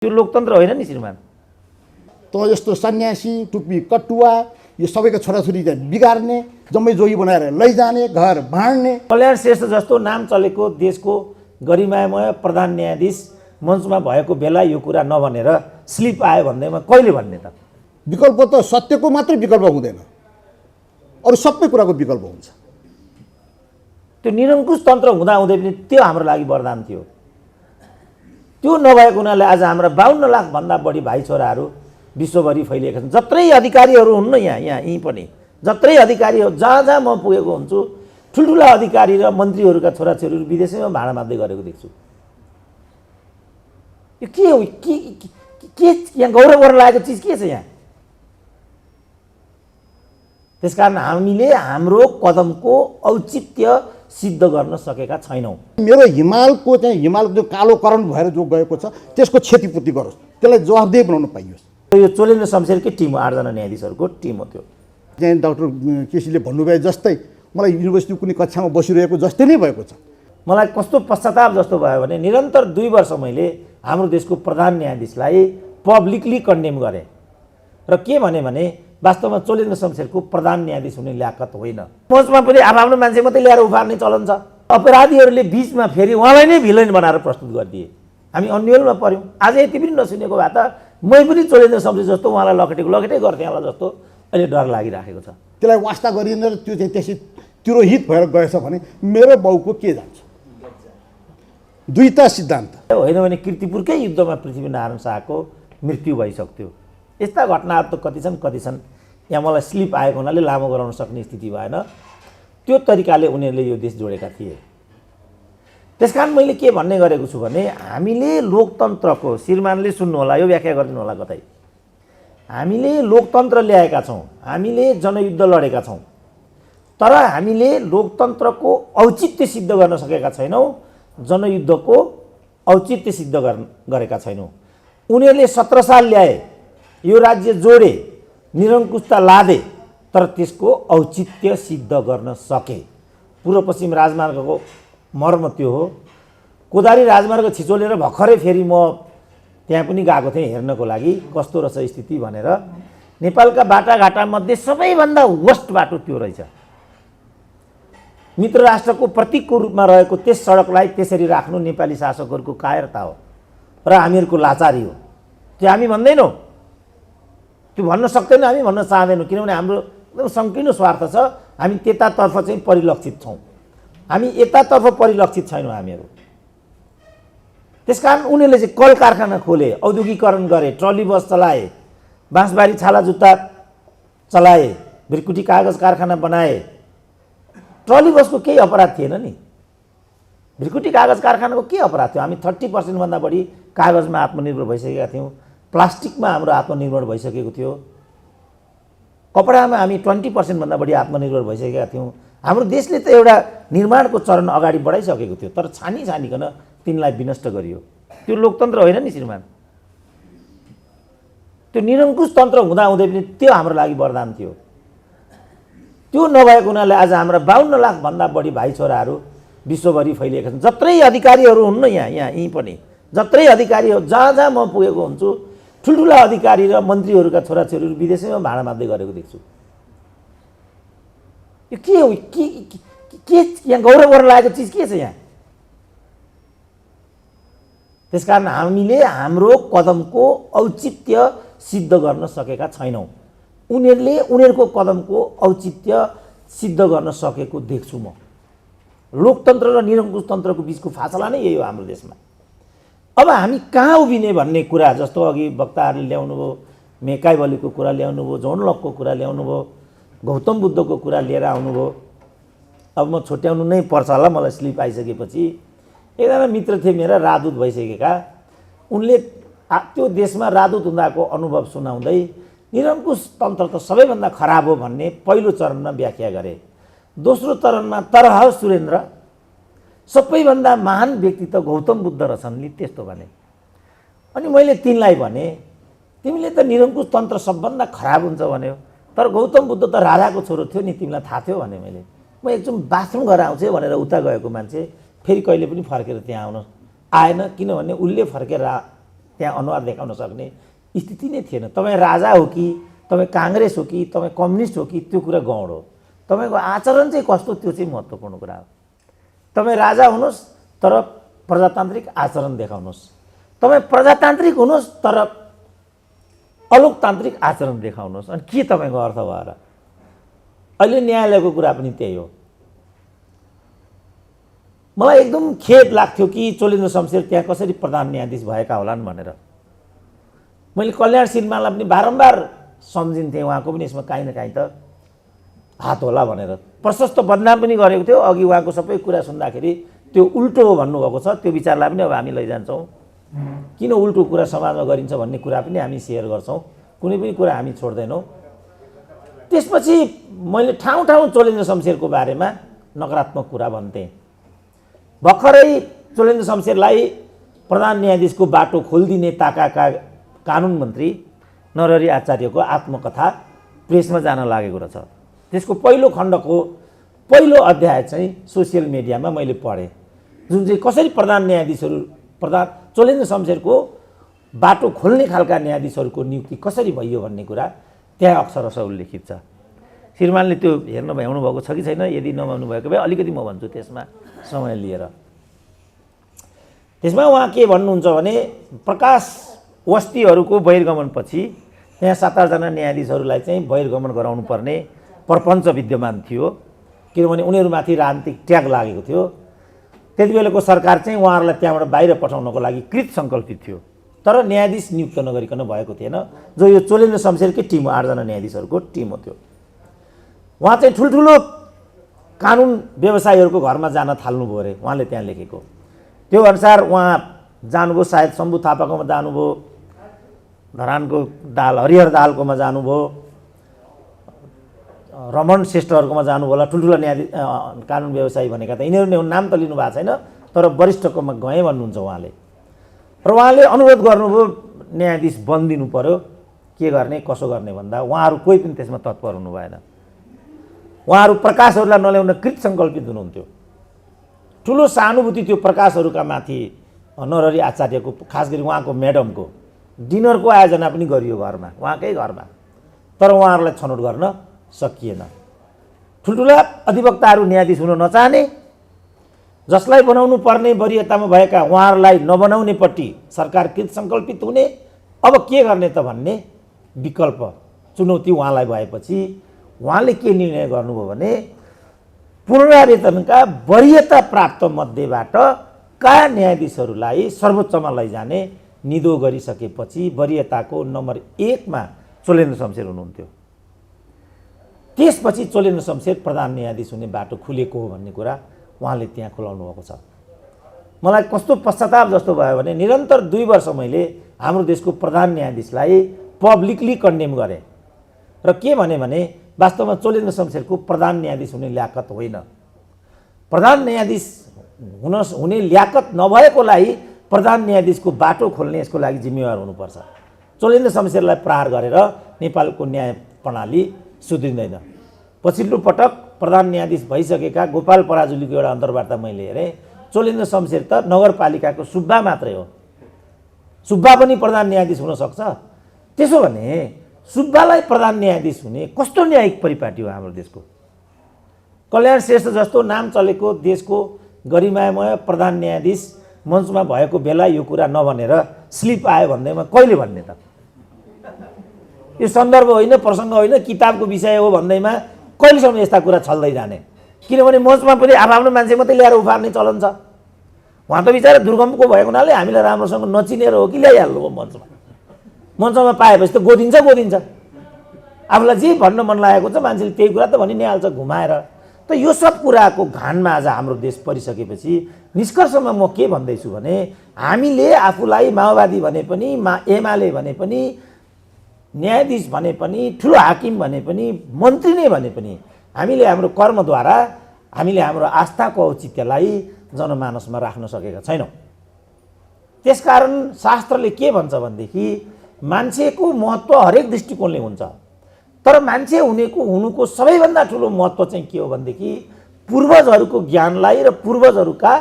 त्यो लोकतन्त्र होइन नि श्रीमान। त यस्तो सन्यासी टुप्पी कटुवा यो सबैको छोराछोरी बिगार्ने जम्मै जोगी बनाएर लैजाने घर भाँड्ने। कल्याण श्रेष्ठ जस्तो नाम चलेको देशको गरिमामय प्रधान न्यायाधीश मञ्चमा भएको बेला यो कुरा नभनेर स्लिप आयो भन्दैमा कहिले भन्ने त? विकल्प त सत्यको मात्रै विकल्प हुँदैन, अरू सबै कुराको विकल्प हुन्छ। त्यो निरङ्कुश तन्त्र हुँदाहुँदै पनि त्यो हाम्रो लागि वरदान थियो। त्यो नभएको हुनाले आज हाम्रा 52 लाखभन्दा बढी भाइ छोराहरू विश्वभरि फैलिएका छन्। जत्रै अधिकारीहरू हुन् न यहीँ पनि जत्रै अधिकारीहरू जहाँ जहाँ म पुगेको हुन्छु ठुल्ठुला अधिकारी र मन्त्रीहरूका छोराछोरीहरू विदेशैमा भाडा मार्दै गरेको देख्छु। यो के हो? के यहाँ गौरव गर्न लागेको चिज के छ यहाँ? त्यसकारण हामीले हाम्रो कदमको औचित्य सिद्ध गर्न सकेका छैनौँ। मेरो हिमालको हिमालको जो कालोकरण भएर जो गएको छ त्यसको क्षतिपूर्ति गरोस्, त्यसलाई जवाफदेही बनाउन पाइयोस्। यो चोलेन्द्र शमशेरकै टिम हो, 8 जना न्यायाधीशहरूको टिम हो त्यो। त्यहाँ डाक्टर केसीले भन्नुभयो जस्तै मलाई युनिभर्सिटी कुनै कक्षामा बसिरहेको जस्तै नै भएको छ। मलाई कस्तो पश्चाताप जस्तो भयो भने निरन्तर 2 वर्ष मैले हाम्रो देशको प्रधान न्यायाधीशलाई पब्लिकली कन्डेम गरेँ र के भने वास्तवमा चोलेन्द्र शमशेरको प्रधान न्यायाधीश हुने ल्याकत होइन। मञ्चमा पनि आफ्नो मान्छे मात्रै ल्याएर उफार्ने चलन छ। अपराधीहरूले बिचमा फेरि उहाँलाई नै भिलेन बनाएर प्रस्तुत गरिदिए। हामी अन्यलमा पऱ्यौँ। आज यति पनि नसुनेको भए त मै पनि चोलेन्द्र शमशेर जस्तो उहाँलाई लखेटै गर्थेँ होला जस्तो अहिले डर लागिराखेको छ। त्यसलाई वास्ता गरिँदैन, त्यो चाहिँ त्यसै तिरोहित भएर गएछ भने मेरो बाउको के जान्छ? दुईटा सिद्धान्त होइन भने कीर्तिपुरकै युद्धमा पृथ्वीनारायण शाहको मृत्यु भइसक्थ्यो। यस्ता घटनाहरू त कति छन्। यहाँ मलाई स्लिप आएको हुनाले लामो गराउन सक्ने स्थिति भएन। त्यो तरिकाले उनीहरूले यो देश जोडेका थिए। त्यसकारण मैले के भन्ने गरेको छु भने हामीले लोकतन्त्रको, श्रीमानले सुन्नु होला, यो व्याख्या गरिदिनु होला कतै, हामीले लोकतन्त्र ल्याएका छौँ, हामीले जनयुद्ध लडेका छौँ, तर हामीले लोकतन्त्रको औचित्य सिद्ध गर्न सकेका छैनौँ, जनयुद्धको औचित्य सिद्ध गरेका छैनौँ। उनीहरूले 17 साल ल्याए, यो राज्य जोडे, निरङ्कुशता लादे, तर त्यसको औचित्य सिद्ध गर्न सके। पूर्व पश्चिम राजमार्गको मर्म त्यो हो। कोदारी राजमार्ग छिचोलेर भर्खरै फेरि म त्यहाँ पनि गएको थिएँ हेर्नको लागि कस्तो रहेछ स्थिति भनेर। नेपालका बाटाघाटामध्ये सबैभन्दा वर्स्ट बाटो त्यो रहेछ। मित्र राष्ट्रको प्रतीकको रूपमा रहेको त्यस सडकलाई त्यसरी राख्नु नेपाली शासकहरूको कायरता हो र हामीहरूको लाचारी हो। त्यो हामी भन्दैनौँ, त्यो भन्न सक्दैनौँ, हामी भन्न चाहँदैनौँ, किनभने हाम्रो एकदम सङ्कीर्ण स्वार्थ छ। हामी त्यतातर्फ चाहिँ परिलक्षित छौँ, हामी यतातर्फ परिलक्षित छैनौँ हामीहरू। त्यसकारण उनीहरूले चाहिँ कल कारखाना खोले, औद्योगिकरण गरे, ट्रली बस चलाए, बाँसबारी छाला जुत्ता चलाए, भिरकुटी कागज कारखाना बनाए। ट्रली बसको केही अपराध थिएन नि, भिरकुटी कागज कारखानाको के अपराध थियो? हामी 30% भन्दा बढी कागजमा आत्मनिर्भर भइसकेका थियौँ, प्लास्टिकमा हाम्रो आत्मनिर्भर भइसकेको थियो, कपडामा हामी 20% भन्दा बढी आत्मनिर्भर भइसकेका थियौँ। हाम्रो देशले त एउटा निर्माणको चरण अगाडि बढाइसकेको थियो, तर छानिकन तिनलाई विनष्ट गरियो। त्यो लोकतन्त्र होइन नि श्रीमान। त्यो निरङ्कुश तन्त्र हुँदाहुँदै पनि त्यो हाम्रो लागि वरदान थियो। त्यो नभएको हुनाले आज हाम्रा 52 लाखभन्दा बढी भाइ छोराहरू विश्वभरि फैलिएका छन्। जत्रै अधिकारीहरू हुन् न यहीँ पनि जत्रै अधिकारीहरू जहाँ जहाँ म पुगेको हुन्छु ठुल्ठुला अधिकारी र मन्त्रीहरूका छोराछोरीहरू विदेशैमा भाडा मार्दै गरेको देख्छु। यो के हो? के यहाँ गौरव गर्न लागेको चिज के छ यहाँ? त्यसकारण हामीले हाम्रो कदमको औचित्य सिद्ध गर्न सकेका छैनौँ। उनीहरूको कदमको औचित्य सिद्ध गर्न सकेको देख्छु म। लोकतन्त्र र निरङ्कुश तन्त्रको बिचको फासला नै यही हो हाम्रो देशमा। अब हामी कहाँ उभिने भन्ने कुरा, जस्तो अघि वक्ताहरूले ल्याउनुभयो, मेकाइबलीको कुरा ल्याउनुभयो, जोन लकको कुरा ल्याउनुभयो, गौतम बुद्धको कुरा लिएर आउनुभयो। अब म छुट्याउनु नै पर्छ होला, मलाई स्लिप आइसकेपछि। एकजना मित्र थिए मेरा, राजदूत भइसकेका, उनले त्यो देशमा राजदूत हुँदाको अनुभव सुनाउँदै निरङ्कुश तन्त्र त सबैभन्दा खराब हो भन्ने पहिलो चरणमा व्याख्या गरे। दोस्रो चरणमा तरह सुरेन्द्र, सबैभन्दा महान व्यक्ति त गौतम बुद्ध रहेछन् नि, त्यस्तो भने। अनि मैले तिनलाई भने तिमीले त निरङ्कुश तन्त्र सबभन्दा खराब हुन्छ भन्यो, तर गौतम बुद्ध त राजाको छोरो थियो नि, तिमीलाई थाहा थियो भने। मैले म एकचोटि बाथरुम गरेर आउँछु भनेर उता गएको मान्छे फेरि कहिले पनि फर्केर त्यहाँ आएन, किनभने उसले फर्केर त्यहाँ अनुहार देखाउन सक्ने स्थिति नै थिएन। तपाईँ राजा हो कि, तपाईँ काङ्ग्रेस हो कि, तपाईँ कम्युनिस्ट हो कि, त्यो कुरा गौण हो। तपाईँको आचरण चाहिँ कस्तो, त्यो चाहिँ महत्त्वपूर्ण कुरा हो। तपाईँ राजा हुनुहोस् तर प्रजातान्त्रिक आचरण देखाउनुहोस्, तपाईँ प्रजातान्त्रिक हुनुहोस् तर अलोकतान्त्रिक आचरण देखाउनुहोस्। अनि के तपाईँको अर्थ भएर अहिले न्यायालयको कुरा पनि त्यही हो। मलाई एकदम खेद लाग्थ्यो कि चोलेन्द्र शमशेर त्यहाँ कसरी प्रधान न्यायाधीश भएका होलान् भनेर। मैले कल्याण सिन्हालाई पनि बारम्बार सम्झिन्थेँ, उहाँको पनि यसमा काहीँ न काहीँ त हात होला भनेर। प्रशस्त बदनाम पनि गरेको थियो। अघि उहाँको सबै कुरा सुन्दाखेरि त्यो उल्टो हो भन्नुभएको छ, त्यो विचारलाई पनि अब हामी लैजान्छौँ। किन उल्टो कुरा समाजमा गरिन्छ भन्ने कुरा पनि हामी सेयर गर्छौँ, कुनै पनि कुरा हामी छोड्दैनौँ। त्यसपछि मैले ठाउँ ठाउँ चोलेन्द्र शमशेरको बारेमा नकारात्मक कुरा भन्थेँ। भर्खरै चोलेन्द्र शमशेरलाई प्रधान न्यायाधीशको बाटो खोलिदिने ताकाका कानुन मन्त्री नरहरि आचार्यको आत्मकथा प्रेसमा जान लागेको रहेछ। त्यसको पहिलो खण्डको पहिलो अध्याय चाहिँ सोसियल मिडियामा मैले पढेँ, जुन चाहिँ कसरी चोलेन्द्र शमशेरको बाटो खोल्ने खालका न्यायाधीशहरूको नियुक्ति कसरी भइयो भन्ने कुरा त्यहाँ अक्षरशः उल्लेखित छ। श्रीमानले त्यो हेर्न भ्याउनु भएको छ कि छैन? यदि नभ्याउनु भएको भए अलिकति म भन्छु त्यसमा समय लिएर। त्यसमा उहाँ के भन्नुहुन्छ भने प्रकाश वस्तीहरूको बहिर्गमनपछि त्यहाँ 7-8 जना न्यायाधीशहरूलाई चाहिँ बहिर्गमन गराउनु पर्ने प्रपञ्च विद्यमान थियो, किनभने उनीहरूमाथि राजनीतिक ट्याग लागेको थियो। त्यति बेलाको सरकार चाहिँ उहाँहरूलाई त्यहाँबाट बाहिर पठाउनको लागि कृत सङ्कल्पित थियो, तर न्यायाधीश नियुक्त नगरिकन भएको थिएन, जो यो चोलेन्द्र शमशेरकै टिम हो, 8 जना न्यायाधीशहरूको टिम हो त्यो। उहाँ चाहिँ ठुल्ठुलो कानुन व्यवसायीहरूको घरमा जान थाल्नुभयो अरे, उहाँले त्यहाँ लेखेको। त्यो अनुसार उहाँ जानुभयो, सायद शम्भु थापाकोमा जानुभयो, धरानको दाल हरिहर दालकोमा जानुभयो, रमण श्रेष्ठहरूकोमा जानुभयो होला। ठुल्ठुला न्यायाधीश कानुन व्यवसायी भनेका त यिनीहरू नाम त लिनु भएको छैन, तर वरिष्ठकोमा गएँ भन्नुहुन्छ उहाँले। र उहाँले अनुरोध गर्नुभयो न्यायाधीश बनिदिनु पर्यो, के गर्ने कसो गर्ने भन्दा उहाँहरू कोही पनि त्यसमा तत्पर हुनु भएन। उहाँहरू प्रकाशहरूलाई नल्याउन कृत सङ्कल्पित हुनुहुन्थ्यो। ठुलो सहानुभूति त्यो प्रकाशहरूका माथि नरहरि आचार्यको, खास गरी उहाँको म्याडमको डिनरको आयोजना पनि गरियो घरमा, उहाँकै घरमा, तर उहाँहरूलाई छनौट गर्न सकिएन। ठुल्ठुला अधिवक्ताहरू न्यायाधीश हुन नचाहने, जसलाई बनाउनु पर्ने वरियतामा भएका उहाँहरूलाई नबनाउनेपट्टि सरकार कृत सङ्कल्पित हुने, अब के गर्ने त भन्ने विकल्प चुनौती उहाँलाई भएपछि उहाँले के निर्णय गर्नुभयो भने पुनरावेतनका वरियता प्राप्त मध्येबाट का न्यायाधीशहरूलाई सर्वोच्चमा लैजाने निधो गरिसकेपछि वरियताको नम्बर 1 मा चोलेन्द्र शमशेर हुनुहुन्थ्यो। त्यसपछि चोलेन्द्र शमशेर प्रधान न्यायाधीश हुने बाटो खुलेको हो भन्ने कुरा उहाँले त्यहाँ खुलाउनु भएको छ। मलाई कस्तो पश्चाताप जस्तो भयो भने निरन्तर 2 वर्ष मैले हाम्रो देशको प्रधान न्यायाधीशलाई पब्लिकली कन्डेम गरेँ र के भने वास्तवमा चोलेन्द्र शमशेरको प्रधान न्यायाधीश हुने ल्याकत होइन। प्रधान न्यायाधीश हुने ल्याकत नभएकोलाई प्रधान न्यायाधीशको बाटो खोल्ने यसको लागि जिम्मेवार हुनुपर्छ। चोलेन्द्र शमशेरलाई प्रहार गरेर नेपालको न्याय प्रणाली सुध्रिँदैन। पछिल्लो पटक प्रधान न्यायाधीश भइसकेका गोपाल पराजुलीको एउटा अन्तर्वार्ता मैले हेरेँ। चोलेन्द्र शमशेर त नगरपालिकाको सुब्बा मात्रै हो, सुब्बा पनि प्रधान न्यायाधीश हुन सक्छ। त्यसो भने सुब्बालाई प्रधान न्यायाधीश हुने कस्तो न्यायिक परिपाटी हो हाम्रो देशको? कल्याण श्रेष्ठ जस्तो नाम चलेको देशको गरिमामय प्रधान न्यायाधीश मञ्चमा भएको बेला यो कुरा नभनेर स्लिप आयो भन्दैमा कहिले भन्ने त? यो सन्दर्भ होइन, प्रसङ्ग होइन, किताबको विषय हो भन्दैमा कहिलेसम्म यस्ता कुरा छल्दै जाने? किनभने मञ्चमा पनि आफ्नो मान्छे मात्रै ल्याएर उफार्ने चलन छ। उहाँ त बिचरा दुर्गमको भएको हुनाले हामीलाई राम्रोसँग नचिनेर हो कि ल्याइहाल्नु भयो मञ्चमा। मञ्चमा पाएपछि त गोदिन्छ। आफूलाई जे भन्न मन लागेको छ मान्छेले त्यही कुरा त भनि नै हाल्छ घुमाएर। त यो सब कुराको घानमा आज हाम्रो देश परिसकेपछि निष्कर्षमा म के भन्दैछु भने हामीले आफूलाई माओवादी भने पनि, एमाले भने पनि, न्यायाधीश भने पनि, ठुलो हाकिम भने पनि, मन्त्री नै भने पनि हामीले हाम्रो कर्मद्वारा हामीले हाम्रो आस्थाको औचित्यलाई जनमानसमा राख्न सकेका छैनौँ। त्यसकारण शास्त्रले के भन्छ भनेदेखि मान्छेको महत्त्व हरेक दृष्टिकोणले हुन्छ, तर मान्छे हुनुको सबैभन्दा ठुलो महत्त्व चाहिँ के हो भनेदेखि पूर्वजहरूको ज्ञानलाई र पूर्वजहरूका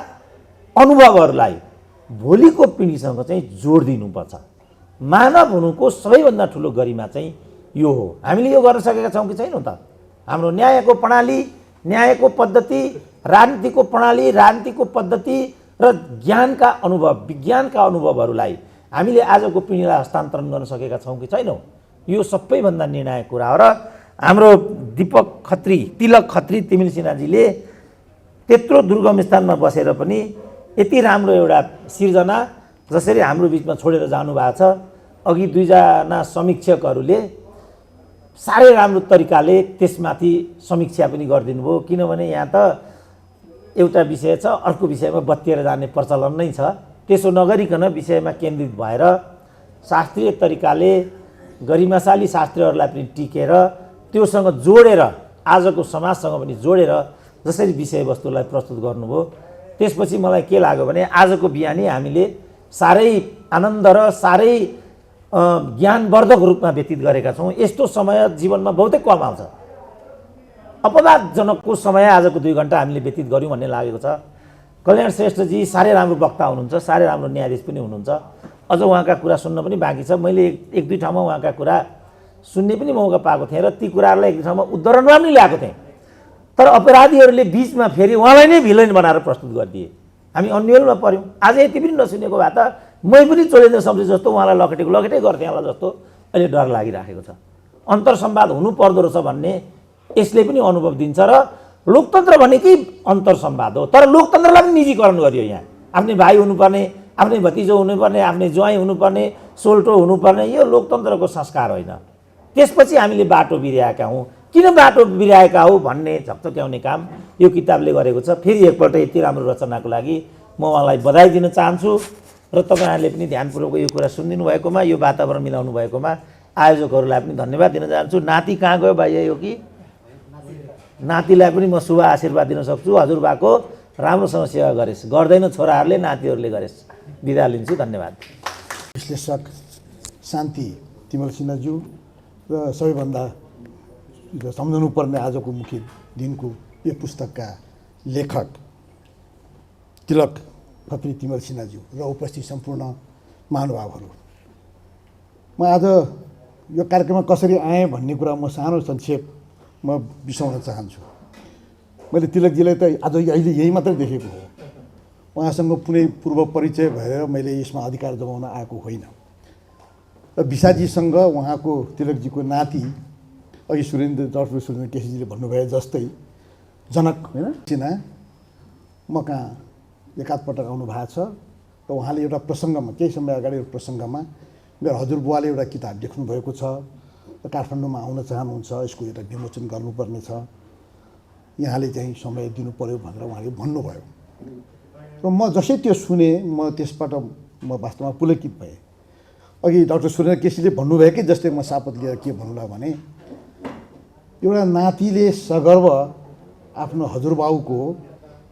अनुभवहरूलाई भोलिको पिँढीसँग चाहिँ जोड दिनुपर्छ। मानव हुनुको सबैभन्दा ठुलो गरिमा चाहिँ यो हो। हामीले यो गर्न सकेका छौँ कि छैनौँ त? हाम्रो न्यायको प्रणाली, न्यायको पद्धति, राजनीतिको प्रणाली, राजनीतिको पद्धति र ज्ञानका अनुभव, विज्ञानका अनुभवहरूलाई हामीले आजको पिँढीलाई हस्तान्तरण गर्न सकेका छौँ कि छैनौँ? यो सबैभन्दा निर्णायक कुरा हो। र हाम्रो दीपक खत्री, तिलक खत्री तिमिल सिन्हाजीले त्यत्रो दुर्गम स्थानमा बसेर पनि यति राम्रो एउटा सिर्जना जसरी हाम्रो बिचमा छोडेर जानुभएको छ, अघि दुईजना समीक्षकहरूले साह्रै राम्रो तरिकाले त्यसमाथि समीक्षा पनि गरिदिनु भयो। किनभने यहाँ त एउटा विषय छ, अर्को विषयमा बत्तिएर जाने प्रचलन नै छ। त्यसो नगरिकन विषयमा केन्द्रित भएर शास्त्रीय तरिकाले गरिमाशाली शास्त्रीहरूलाई पनि टिकेर त्योसँग जोडेर आजको समाजसँग पनि जोडेर जसरी विषयवस्तुलाई प्रस्तुत गर्नुभयो, त्यसपछि मलाई के लाग्यो भने आजको बिहानी हामीले साह्रै आनन्द र साह्रै ज्ञानवर्धक रूपमा व्यतीत गरेका छौँ। यस्तो समय जीवनमा बहुतै कम आउँछ। अपवादजनकको समय आजको 2 घन्टा हामीले व्यतीत गऱ्यौँ भन्ने लागेको छ। कल्याण श्रेष्ठजी साह्रै राम्रो वक्ता हुनुहुन्छ, साह्रै राम्रो न्यायाधीश पनि हुनुहुन्छ। अझ उहाँका कुरा सुन्न पनि बाँकी छ। मैले एक दुई ठाउँमा उहाँका कुरा सुन्ने पनि मौका पाएको थिएँ र ती कुराहरूलाई एक दुई ठाउँमा उद्धरणमा पनि ल्याएको थिएँ। तर अपराधीहरूले बिचमा फेरि उहाँलाई नै भिलेन बनाएर प्रस्तुत गरिदिए। हामी अन्यलमा पऱ्यौँ। आज यति पनि नसुनेको भए त मै पनि चोरेन्द्र शमशेर जस्तो उहाँलाई लखेटै गर्थेँ होला जस्तो अहिले डर लागिराखेको छ। अन्तर्संवाद हुनु पर्दो रहेछ भन्ने यसले पनि अनुभव दिन्छ। र लोकतन्त्र भनेकै अन्तर्संवाद हो। तर लोकतन्त्रलाई पनि निजीकरण गरियो। यहाँ आफ्नै भाइ हुनुपर्ने, आफ्नै भतिजो हुनुपर्ने, आफ्नै ज्वाइँ हुनुपर्ने, सोल्टो हुनुपर्ने, यो लोकतन्त्रको संस्कार होइन। त्यसपछि हामीले बाटो बिर्याएका हौँ। किन बाटो बिर्याएका हौ भन्ने झकझक्याउने काम यो किताबले गरेको छ। फेरि एकपल्ट यति राम्रो रचनाको लागि म उहाँलाई बधाई दिन चाहन्छु र तपाईँहरूले पनि ध्यानपूर्वक यो कुरा सुनिदिनु भएकोमा, यो वातावरण मिलाउनु भएकोमा आयोजकहरूलाई पनि धन्यवाद दिन चाहन्छु। नाति कहाँ गयो भाइ? यो कि नातिलाई पनि म शुभ आशीर्वाद दिन सक्छु। हजुरबाको राम्रोसँग सेवा गरेस्, गर्दैन छोराहरूले, नातिहरूले गरेस्। बिदा लिन्छु, धन्यवाद। विश्लेषक शान्ति तिमल सिन्हाज्यू र सबैभन्दा सम्झनुपर्ने आजको मुख्य दिनको यो पुस्तकका लेखक तिलक खत्री तिमल सिन्हाज्यू र उपस्थित सम्पूर्ण महानुभावहरू, म आज यो कार्यक्रममा कसरी आएँ भन्ने कुरा म सानो संक्षेपमा बिसाउन चाहन्छु। मैले तिलकजीलाई त आज अहिले यही मात्रै देखेको हो। उहाँसँग कुनै पूर्व परिचय भएर मैले यसमा अधिकार जमाउन आएको होइन। र विशाजीसँग उहाँको तिलकजीको नाति अघि डाक्टर सुरेन्द्र केसीजीले भन्नुभयो जस्तै जनक होइन सिन्हा म कहाँ एकाध पटक आउनु भएको छ र उहाँले एउटा प्रसङ्गमा केही समय अगाडि एउटा प्रसङ्गमा मेरो हजुरबुवाले एउटा किताब लेख्नुभएको छ र काठमाडौँमा आउन चाहनुहुन्छ, यसको एउटा विमोचन गर्नुपर्ने छ, यहाँले चाहिँ समय दिनु पर्यो भनेर उहाँले भन्नुभयो। र म जसै त्यो सुने म त्यसबाट म वास्तवमा पुलकित भएँ। अघि डाक्टर सुरेन्द्र केसीले भन्नुभएकै जस्तै म शपथ लिएर के भन्नुला भने एउटा नातिले सगर्व आफ्नो हजुरबाउको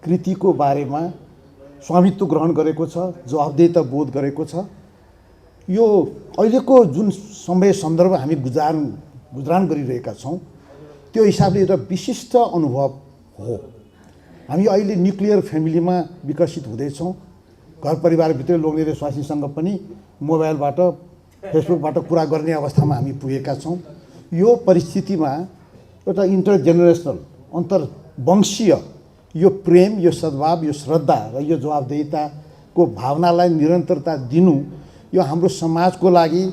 कृतिको बारेमा स्वामित्व ग्रहण गरेको छ, जवाफदेहिता बोध गरेको छ। यो अहिलेको जुन समय सन्दर्भ हामी गुजरान गरिरहेका छौँ त्यो हिसाबले एउटा विशिष्ट अनुभव हो। हामी अहिले न्युक्लियर फ्यामिलीमा विकसित हुँदैछौँ। घर परिवारभित्रै लोग्ने र स्वास्नीसँग पनि मोबाइलबाट फेसबुकबाट कुरा गर्ने अवस्थामा हामी पुगेका छौँ। यो परिस्थितिमा एउटा इन्टरजेनेरेसनल अन्तर्वंशीय यो प्रेम, यो सद्भाव, यो श्रद्धा र यो जवाबदेहिताको भावनालाई निरन्तरता दिनु यो हाम्रो समाजको लागि,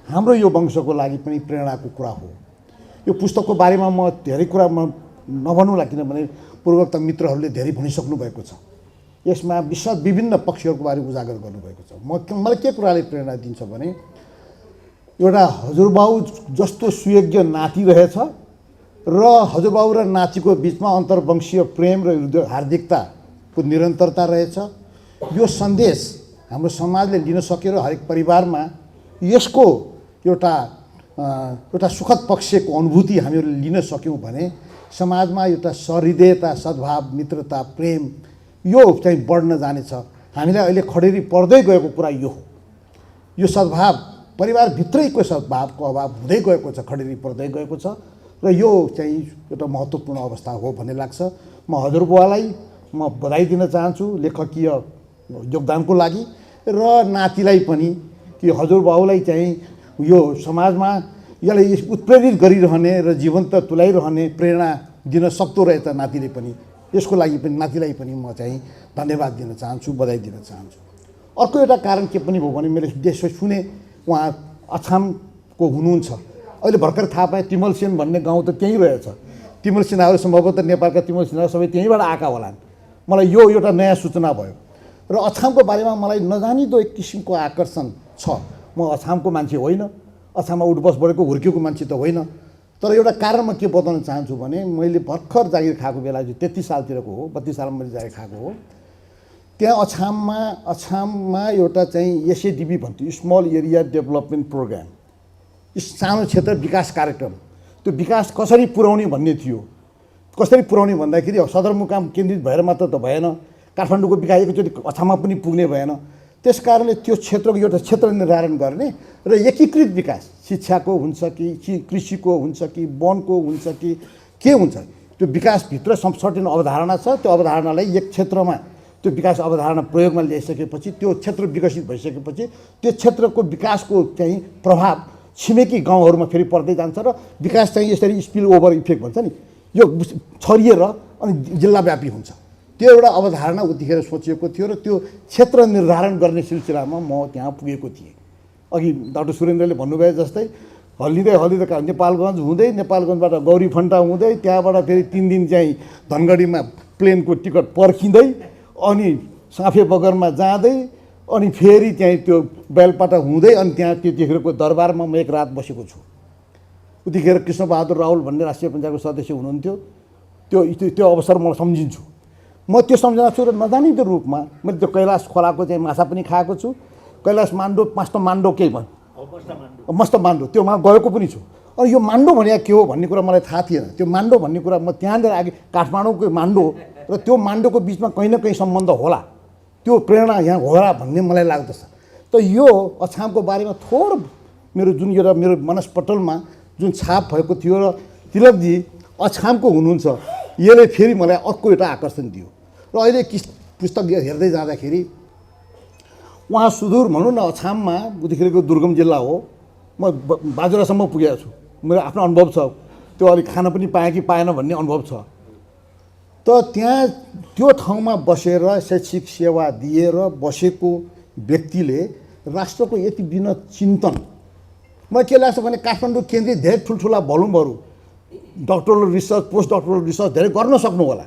हाम्रो यो वंशको लागि पनि प्रेरणाको कुरा हो। यो पुस्तकको बारेमा म धेरै कुरा म नभन्नुला, किनभने पूर्वोक्त मित्रहरूले धेरै भनिसक्नु भएको छ। यसमा विभिन्न पक्षहरूको बारे उजागर गर्नुभएको छ। मलाई के कुराले प्रेरणा दिन्छ भने एउटा हजुरबाउ जस्तो सुयोग्य नाति रहेछ र हजुरबाउ र नातिको बिचमा अन्तर्वंशीय प्रेम र हार्दिकताको निरन्तरता रहेछ। यो सन्देश हाम्रो समाजले लिन सक्यो र हरेक परिवारमा यसको एउटा सुखद पक्षको अनुभूति हामीहरूले लिन सक्यौँ भने समाजमा एउटा सहृदयता, सद्भाव, मित्रता, प्रेम यो चाहिँ बढ्न जानेछ। हामीलाई अहिले खडेरी पर्दै गएको कुरा यो हो। यो सद्भाव परिवारभित्रैको सद्भावको अभाव हुँदै गएको छ, खडेरी पर्दै गएको छ र यो चाहिँ एउटा महत्त्वपूर्ण अवस्था हो भन्ने लाग्छ। म हजुरबुवालाई म बधाई दिन चाहन्छु लेखकीय योगदानको लागि र नातिलाई पनि कि हजुरबाउलाई चाहिँ यो समाजमा यसलाई उत्प्रेरित गरिरहने र जीवन्त तुल्याइरहने प्रेरणा दिन सक्दो रहेछ नातिले पनि। यसको लागि पनि नातिलाई पनि म चाहिँ धन्यवाद दिन चाहन्छु, बधाई दिन चाहन्छु। अर्को एउटा कारण के पनि भयो भने मैले देशमा सुने उहाँ अछामको हुनुहुन्छ। अहिले भर्खर थाहा पाएँ तिमल सेन भन्ने गाउँ त त्यहीँ रहेछ। तिमल सिन्हाहरू सम्भवतः नेपालका तिमल सिन्हाहरू सबै त्यहीँबाट आएका होलान्। मलाई यो एउटा नयाँ सूचना भयो र अछामको बारेमा मलाई नजानिदो एक किसिमको आकर्षण छ। म अछामको मान्छे होइन, अछाममा उठबस बढेको हुर्केको मान्छे त होइन, तर एउटा कारण म के बताउन चाहन्छु भने मैले भर्खर जागिर खाएको बेला चाहिँ 33 सालतिरको हो, 32 सालमा मैले जागिर खाएको हो। त्यहाँ अछाममा एउटा चाहिँ एसएडिबी भन्थ्यो, स्मल एरिया डेभलपमेन्ट प्रोग्राम, सानो क्षेत्र विकास कार्यक्रम। त्यो विकास कसरी पुर्याउने भन्ने थियो। कसरी पुर्याउने भन्दाखेरि सदरमुकाम केन्द्रित भएर मात्र त भएन, काठमाडौँको विकास एकचोटि अछाममा पनि पुग्ने भएन। त्यस कारणले त्यो क्षेत्रको एउटा क्षेत्र निर्धारण गर्ने र एकीकृत विकास, शिक्षाको हुन्छ कि कृषिको हुन्छ कि वनको हुन्छ कि के हुन्छ, त्यो विकासभित्र सर्टेन अवधारणा छ। त्यो अवधारणालाई एक क्षेत्रमा त्यो विकास अवधारणा प्रयोगमा ल्याइसकेपछि, त्यो क्षेत्र विकसित भइसकेपछि त्यो क्षेत्रको विकासको चाहिँ प्रभाव छिमेकी गाउँहरूमा फेरि पर्दै जान्छ र विकास चाहिँ यसरी स्पिल ओभर इफेक्ट भन्छ नि, यो छरिएर अनि जिल्लाव्यापी हुन्छ। त्यो एउटा अवधारणा उतिखेर सोचिएको थियो र त्यो क्षेत्र निर्धारण गर्ने सिलसिलामा म त्यहाँ पुगेको थिएँ। अघि डाक्टर सुरेन्द्रले भन्नुभयो जस्तै हल्लिँदै नेपालगञ्ज हुँदै, नेपालगञ्जबाट गौरीफन्टा हुँदै, त्यहाँबाट फेरि 3 दिन चाहिँ धनगढीमा प्लेनको टिकट पर्खिँदै अनि साँफे बगरमा जाँदै अनि फेरि त्यहीँ त्यो बेलपाटा हुँदै अनि त्यहाँ त्यतिखेरको दरबारमा म एक रात बसेको छु। उतिखेर कृष्णबहादुर रावल भन्ने राष्ट्रिय पञ्चायतको सदस्य हुनुहुन्थ्यो। त्यो अवसर म सम्झिन्छु। म त्यो सम्झना छु र नजानिदो रूपमा मैले त्यो कैलाश खोलाको चाहिँ माछा पनि खाएको छु। कैलाश मान्डो मस्त मान्डो त्योमा गएको पनि छु। अनि यो मान्डो भने के हो भन्ने कुरा मलाई थाहा थिएन। त्यो मान्डो भन्ने कुरा म त्यहाँनिर आगे काठमाडौँको मान्डो र त्यो मान्डोको बिचमा कहीँ न कहीँ सम्बन्ध होला, त्यो प्रेरणा यहाँ होला भन्ने मलाई लाग्दछ। त यो अछामको बारेमा थोर मेरो जुन एउटा मेरो मनस्पटलमा जुन छाप भएको थियो र तिलकजी अछामको हुनुहुन्छ, यसले फेरि मलाई अर्को एउटा आकर्षण दियो। र अहिले पुस्तक हेर्दै जाँदाखेरि उहाँ सुदूर भनौँ न अछाममा उतिखेरको दुर्गम जिल्ला हो। म बाजुरासम्म पुगेको छु, मेरो आफ्नो अनुभव छ। त्यो अलिक खान पनि पाएँ कि पाएन भन्ने अनुभव छ। त त्यहाँ त्यो ठाउँमा बसेर शैक्षिक सेवा दिएर बसेको व्यक्तिले राष्ट्रको यति बिना चिन्तन, मलाई के लाग्छ भने काठमाडौँ केन्द्रित धेरै ठुल्ठुला भलुमहरू doctoral research, post doctoral research धेरै गर्न सक्नु होला।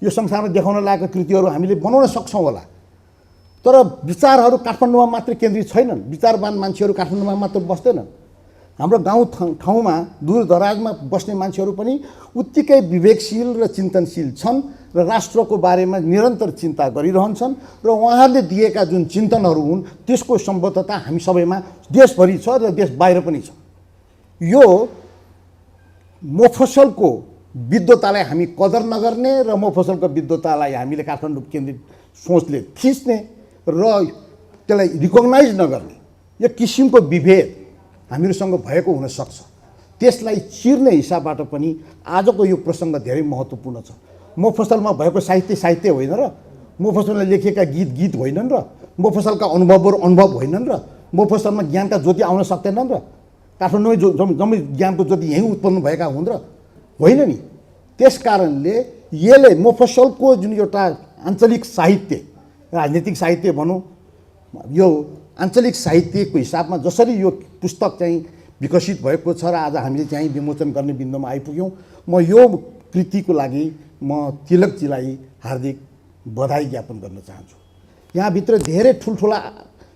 यो संसारमा देखाउन लागेका कृतिहरू हामीले बनाउन सक्छौँ होला। तर विचारहरू काठमाडौँमा मात्र केन्द्रित छैनन्। विचारवान मान्छेहरू काठमाडौँमा मात्र बस्दैनन्। हाम्रो गाउँ ठाउँमा दूरदराजमा बस्ने मान्छेहरू पनि उत्तिकै विवेकशील र चिन्तनशील छन् र राष्ट्रको बारेमा निरन्तर चिन्ता गरिरहन्छन् र उहाँहरूले दिएका जुन चिन्तनहरू हुन् त्यसको सम्बद्धता हामी सबैमा देशभरि छ र देश बाहिर पनि छ। यो मोफसलको विद्वतालाई हामी कदर नगर्ने र मोफसलको विद्वतालाई हामीले काठमाडौँ केन्द्रित सोचले थिच्ने र त्यसलाई रिकगनाइज नगर्ने यो किसिमको विभेद हामीहरूसँग भएको हुनसक्छ। त्यसलाई चिर्ने हिसाबबाट पनि आजको यो प्रसङ्ग धेरै महत्त्वपूर्ण छ। मोफसलमा भएको साहित्य होइन र मोफसलमा लेखिएका गीत होइनन् र मोफसलका अनुभवहरू अनुभव होइनन् र मोफसलमा ज्ञानका ज्योति आउन सक्दैनन् र काठमाडौँमै जम्मै ज्ञानको ज्योति यहीँ उत्पन्न भएका हुन् र होइन नि। त्यस कारणले यसले मोफसलको जुन एउटा आञ्चलिक साहित्य, राजनीतिक साहित्य भनौँ, यो आञ्चलिक साहित्यको हिसाबमा जसरी यो पुस्तक चाहिँ विकसित भएको छ र आज हामीले चाहिँ विमोचन गर्ने बिन्दुमा आइपुग्यौँ, म यो कृतिको लागि म तिलकजीलाई हार्दिक बधाई ज्ञापन गर्न चाहन्छु। यहाँभित्र धेरै ठुल्ठुला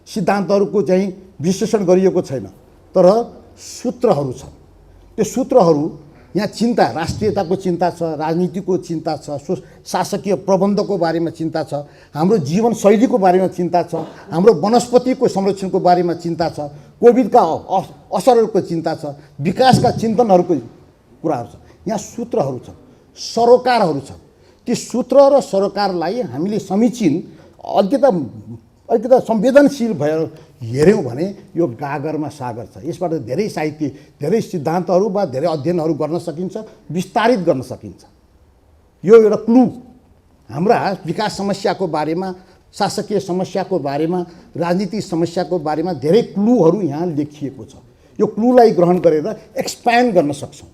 सिद्धान्तहरूको चाहिँ विश्लेषण गरिएको छैन, तर सूत्रहरू छन्। त्यो सूत्रहरू यहाँ चिन्ता, राष्ट्रियताको चिन्ता छ, राजनीतिको चिन्ता छ, शासकीय प्रबन्धको बारेमा चिन्ता छ, हाम्रो जीवनशैलीको बारेमा चिन्ता छ, हाम्रो वनस्पतिको संरक्षणको बारेमा चिन्ता छ, कोभिडका असरहरूको चिन्ता छ, विकासका चिन्तनहरूको कुराहरू छ। यहाँ सूत्रहरू छन्, सरोकारहरू छन्। ती सूत्र र सरोकारलाई हामीले समीचीन अलिकता संवेदनशील भएर हेऱ्यौँ भने यो गागरमा सागर छ। यसबाट धेरै साहित्य, धेरै सिद्धान्तहरू वा धेरै अध्ययनहरू गर्न सकिन्छ, विस्तारित गर्न सकिन्छ। यो एउटा क्लू हाम्रा विकास समस्याको बारेमा शासकीय समस्याको बारेमा, राजनीतिक समस्याको बारेमा धेरै क्लुहरू यहाँ लेखिएको छ। यो क्लुलाई ग्रहण गरेर एक्सप्यान्ड गर्न सक्छौँ,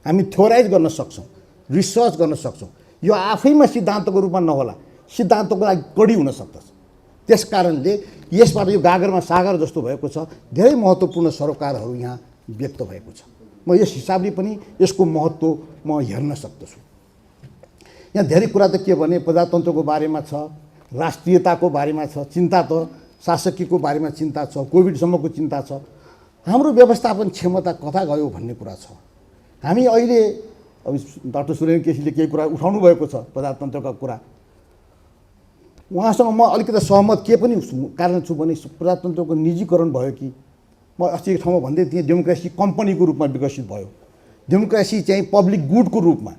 हामी थ्योराइज गर्न सक्छौँ, रिसर्च गर्न सक्छौँ। यो आफैमा सिद्धान्तको रूपमा नहोला, सिद्धान्तको लागि कडी हुन सक्दछ। त्यस कारणले यसबाट यो गागरमा सागर जस्तो भएको छ, धेरै महत्त्वपूर्ण सरोकारहरू यहाँ व्यक्त भएको छ। म यस हिसाबले पनि यसको महत्त्व म हेर्न सक्दछु। यहाँ धेरै कुरा त के भने प्रजातन्त्रको बारेमा छ, राष्ट्रियताको बारेमा छ चिन्ता, त शासकीयको बारेमा चिन्ता छ, कोभिडसम्मको चिन्ता छ। हाम्रो व्यवस्थापन क्षमता कता गयो भन्ने कुरा छ। हामी अहिले अब डाक्टर सुरेन केसीले केही कुरा उठाउनु भएको छ प्रजातन्त्रका कुरा, उहाँसँग म अलिकति सहमत के पनि कारण छु भने प्रजातन्त्रको निजीकरण भयो कि म अस्ति एक ठाउँमा भन्दै थिएँ, डेमोक्रेसी कम्पनीको रूपमा विकसित भयो। डेमोक्रेसी चाहिँ पब्लिक गुडको रूपमा,